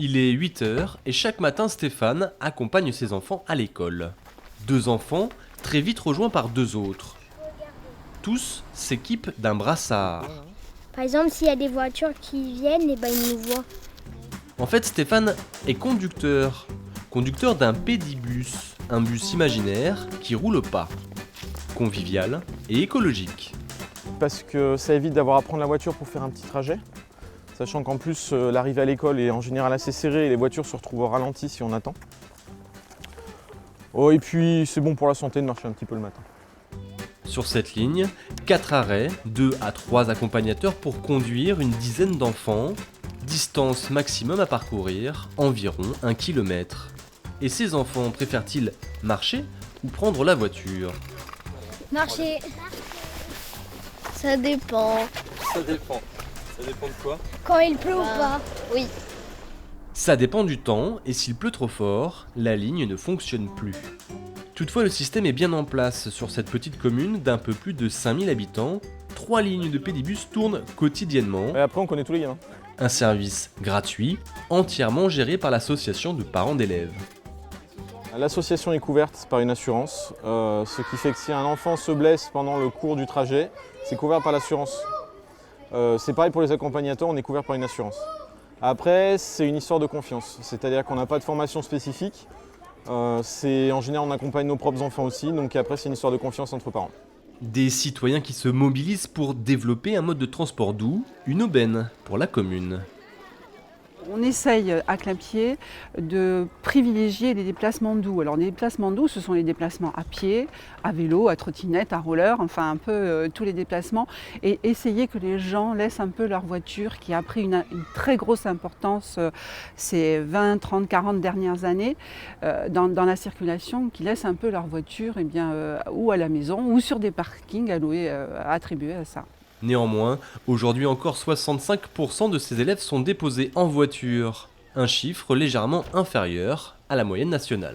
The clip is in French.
Il est 8 heures et chaque matin Stéphane accompagne ses enfants à l'école. 2 enfants, très vite rejoints par 2 autres. Tous s'équipent d'un brassard. Par exemple, s'il y a des voitures qui viennent, ben, ils nous voient. En fait, Stéphane est conducteur. Conducteur d'un pédibus, un bus imaginaire qui roule au pas. Convivial et écologique. Parce que ça évite d'avoir à prendre la voiture pour faire un petit trajet. Sachant qu'en plus, l'arrivée à l'école est en général assez serrée et les voitures se retrouvent au ralenti si on attend. Oh, et puis, c'est bon pour la santé de marcher un petit peu le matin. Sur cette ligne, 4 arrêts, 2 à 3 accompagnateurs pour conduire une dizaine d'enfants. Distance maximum à parcourir, environ 1 km. Et ces enfants préfèrent-ils marcher ou prendre la voiture? Marcher. Ça dépend. Ça dépend. Ça dépend de quoi? Quand il pleut ou pas. Oui. Ça dépend du temps, et s'il pleut trop fort, la ligne ne fonctionne plus. Toutefois, le système est bien en place sur cette petite commune d'un peu plus de 5000 habitants. 3 lignes de pédibus tournent quotidiennement. Et après, on connaît tous les gamins. Un service gratuit, entièrement géré par l'association de parents d'élèves. L'association est couverte par une assurance, ce qui fait que si un enfant se blesse pendant le cours du trajet, c'est couvert par l'assurance. C'est pareil pour les accompagnateurs, on est couvert par une assurance. Après, c'est une histoire de confiance, c'est-à-dire qu'on n'a pas de formation spécifique. En général, on accompagne nos propres enfants aussi, donc après, c'est une histoire de confiance entre parents. Des citoyens qui se mobilisent pour développer un mode de transport doux, une aubaine pour la commune. On essaye à Clapier de privilégier les déplacements doux. Alors les déplacements doux, ce sont les déplacements à pied, à vélo, à trottinette, à roller, enfin un peu tous les déplacements. Et essayer que les gens laissent un peu leur voiture qui a pris une très grosse importance ces 20, 30, 40 dernières années dans la circulation, qui laissent un peu leur voiture ou à la maison ou sur des parkings alloués, attribués à ça. Néanmoins, aujourd'hui encore 65% de ces élèves sont déposés en voiture, un chiffre légèrement inférieur à la moyenne nationale.